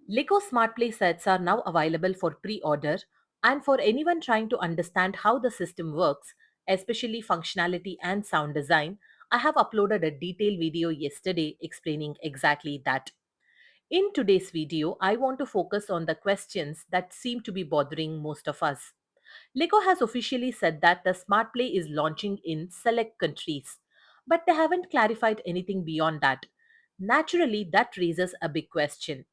Lego Smart Play sets are now available for pre order, and for anyone trying to understand how the system works, especially functionality and sound design, I have uploaded a detailed video yesterday explaining exactly that. In today's video, I want to focus on the questions that seem to be bothering most of us. Lego has officially said that the Smart Play is launching in select countries, but they haven't clarified anything beyond that. Naturally, that raises a big question.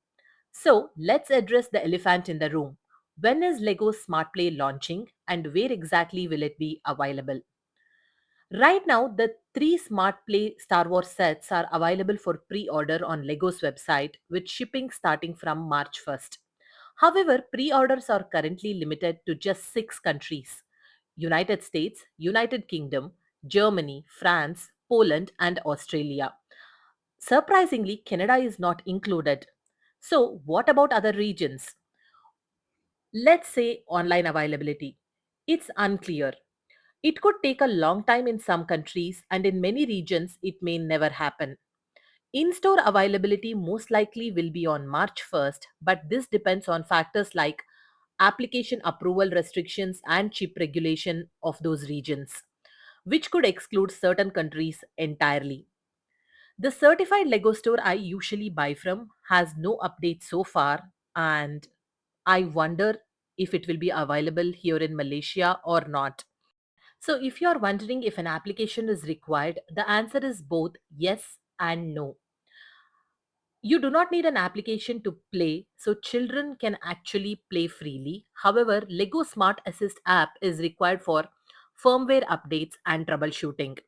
So let's address the elephant in the room. When is Lego Smart Play launching and where exactly will it be available? Right now, the three Smart Play Star Wars sets are available for pre order on Lego's website with shipping starting from March 1st. However, pre orders are currently limited to just six countries: United States, United Kingdom, Germany, France, Poland, and Australia. Surprisingly, Canada is not included. So, what about other regions? Let's say online availability. It's unclear. It could take a long time in some countries, and in many regions, it may never happen. In store availability most likely will be on March 1st, but this depends on factors like application approval restrictions and chip regulation of those regions, which could exclude certain countries entirely. The certified Lego store I usually buy from has no updates so far, and I wonder if it will be available here in Malaysia or not. So, if you are wondering if an application is required, the answer is both yes and no. You do not need an application to play, so children can actually play freely. However, Lego Smart Assist app is required for firmware updates and troubleshooting.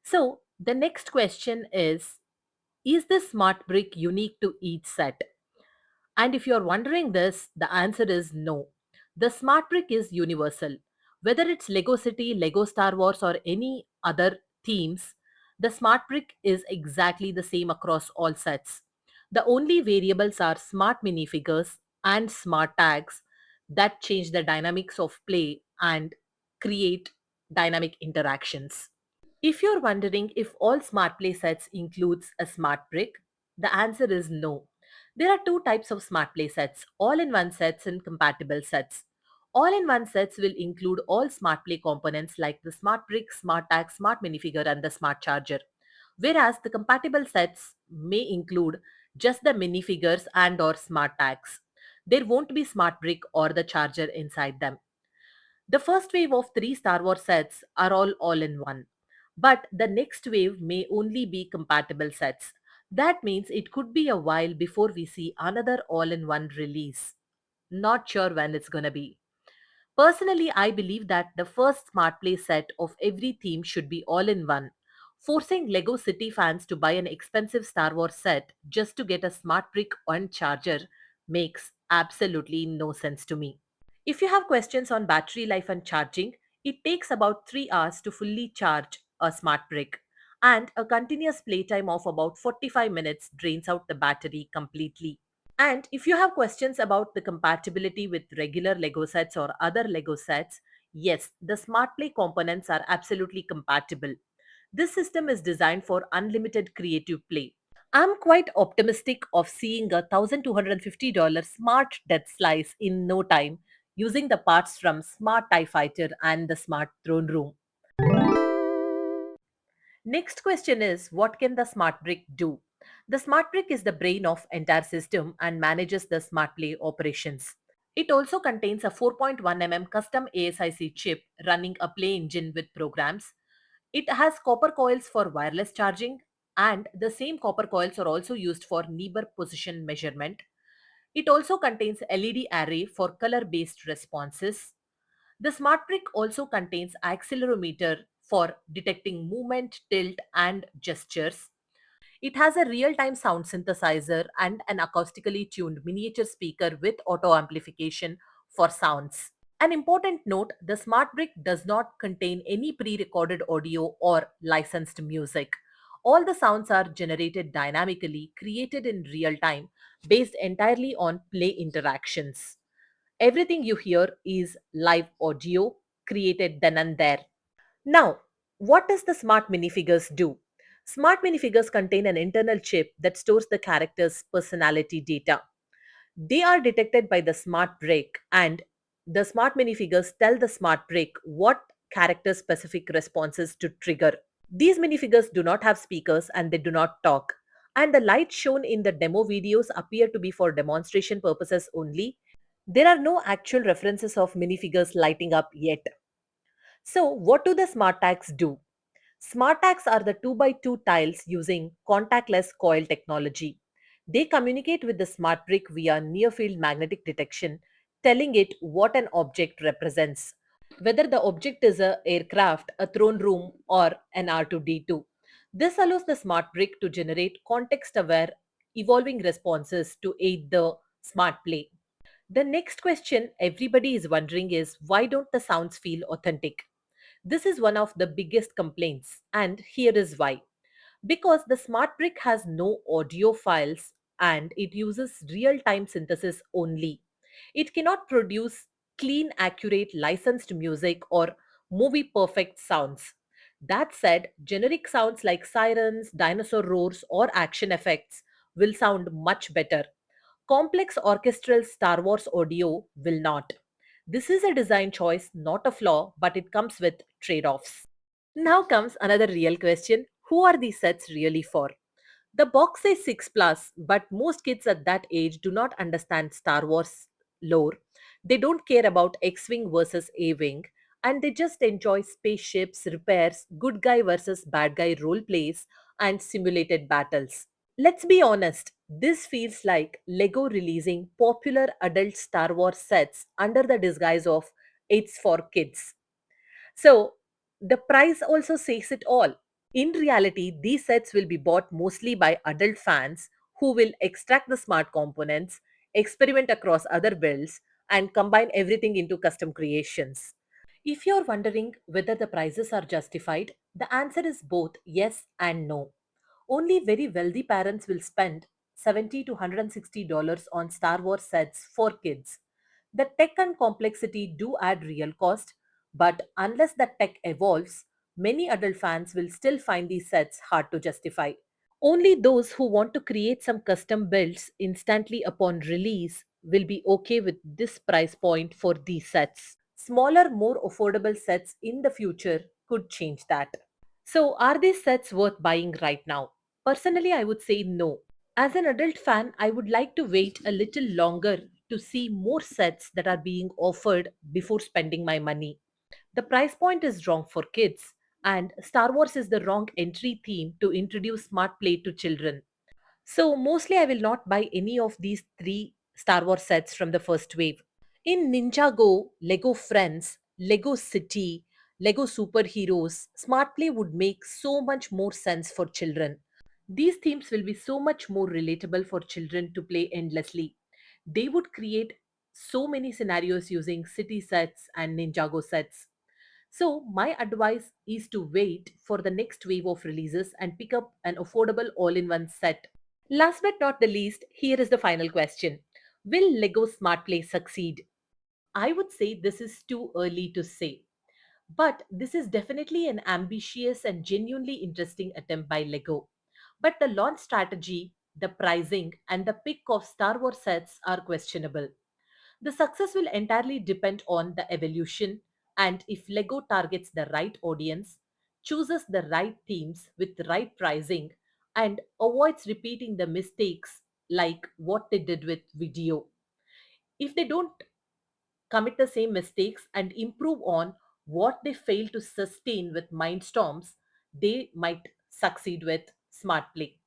So, the next question is this smart brick unique to each set? And if you're wondering this, the answer is no. The smart brick is universal. Whether it's Lego City, Lego Star Wars, or any other themes, the smart brick is exactly the same across all sets. The only variables are smart minifigures and smart tags that change the dynamics of play and create dynamic interactions. If you're wondering if all smart play sets includes a smart brick, the answer is no. There are two types of smart play sets: all-in-one sets and compatible sets. All-in-one sets will include all smart play components like the smart brick, smart tag, smart minifigure, and the smart charger. Whereas the compatible sets may include just the minifigures and or smart tags. There won't be smart brick or the charger inside them. The first wave of three Star Wars sets are all in one. But the next wave may only be compatible sets. That means it could be a while before we see another all in one release. Not sure when it's gonna be. Personally, I believe that the first Smart Play set of every theme should be all in one. Forcing Lego City fans to buy an expensive Star Wars set just to get a smart brick and charger makes absolutely no sense to me. If you have questions on battery life and charging, it takes about 3 hours to fully charge a smart brick, and a continuous playtime of about 45 minutes drains out the battery completely. And if you have questions about the compatibility with regular Lego sets or other Lego sets, yes, the Smart Play components are absolutely compatible. This system is designed for unlimited creative play. I'm quite optimistic of seeing a $1,250 smart death slice in no time using the parts from Smart TIE Fighter and the Smart Throne Room. Next question is, what can the smart brick do? The smart brick is the brain of entire system and manages the smart play operations. It also contains a 4.1 custom ASIC chip running a play engine with programs. It has copper coils for wireless charging, and the same copper coils are also used for neighbor position measurement. It also contains LED array for color based responses. The smart brick also contains accelerometer for detecting movement, tilt, and gestures. It has a real time sound synthesizer and an acoustically tuned miniature speaker with auto amplification for sounds. An important note: the smart brick does not contain any pre recorded audio or licensed music. All the sounds are generated dynamically, created in real time, based entirely on play interactions. Everything you hear is live audio created then and there. Now, what does the smart minifigures do? Smart minifigures contain an internal chip that stores the character's personality data. They are detected by the smart brick, and the smart minifigures tell the smart brick what character specific responses to trigger. These minifigures do not have speakers and they do not talk. And the lights shown in the demo videos appear to be for demonstration purposes only. There are no actual references of minifigures lighting up yet. So, what do the smart tags do? Smart tags are the 2 by 2 tiles using contactless coil technology. They communicate with the smart brick via near field magnetic detection, telling it what an object represents, whether the object is a aircraft, a throne room, or an R2D2. This allows the smart brick to generate context aware, evolving responses to aid the smart play. The next question everybody is wondering is, why don't the sounds feel authentic? This is one of the biggest complaints, and here is why. Because the smart brick has no audio files and it uses real time synthesis only. It cannot produce clean, accurate, licensed music or movie perfect sounds. That said, generic sounds like sirens, dinosaur roars, or action effects will sound much better. Complex orchestral Star Wars audio will not. This is a design choice, not a flaw, but it comes with trade offs. Now comes another real question: who are these sets really for? The box says 6 plus, but most kids at that age do not understand Star Wars lore. They don't care about X Wing versus A Wing, and they just enjoy spaceships, repairs, good guy versus bad guy role plays, and simulated battles. Let's be honest, this feels like Lego releasing popular adult Star Wars sets under the disguise of it's for kids. So, the price also says it all. In reality, these sets will be bought mostly by adult fans who will extract the smart components, experiment across other builds, and combine everything into custom creations. If you're wondering whether the prices are justified, the answer is both yes and no. Only very wealthy parents will spend $70 to $160 on Star Wars sets for kids. The tech and complexity do add real cost, but unless the tech evolves, many adult fans will still find these sets hard to justify. Only those who want to create some custom builds instantly upon release will be okay with this price point for these sets. Smaller, more affordable sets in the future could change that. So, are these sets worth buying right now? Personally, I would say no. As an adult fan, I would like to wait a little longer to see more sets that are being offered before spending my money. The price point is wrong for kids, and Star Wars is the wrong entry theme to introduce smart play to children. So, mostly I will not buy any of these three Star Wars sets from the first wave. In Ninjago, Lego Friends, Lego City, Lego Superheroes, Smart Play would make so much more sense for children. These themes will be so much more relatable for children to play endlessly. They would create so many scenarios using city sets and Ninjago sets. So, my advice is to wait for the next wave of releases and pick up an affordable all in one set. Last but not the least, here is the final question: will Lego Smart Play succeed? I would say this is too early to say. But this is definitely an ambitious and genuinely interesting attempt by Lego. But the launch strategy, the pricing, and the pick of Star Wars sets are questionable. The success will entirely depend on the evolution and if Lego targets the right audience, chooses the right themes with the right pricing, and avoids repeating the mistakes like what they did with video. If they don't commit the same mistakes and improve on what they fail to sustain with Mindstorms, they might succeed with Smart Play.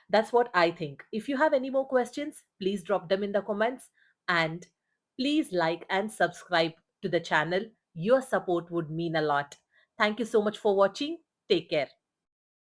That's what I think. If you have any more questions, please drop them in the comments and please like and subscribe to the channel. Your support would mean a lot. Thank you so much for watching. Take care.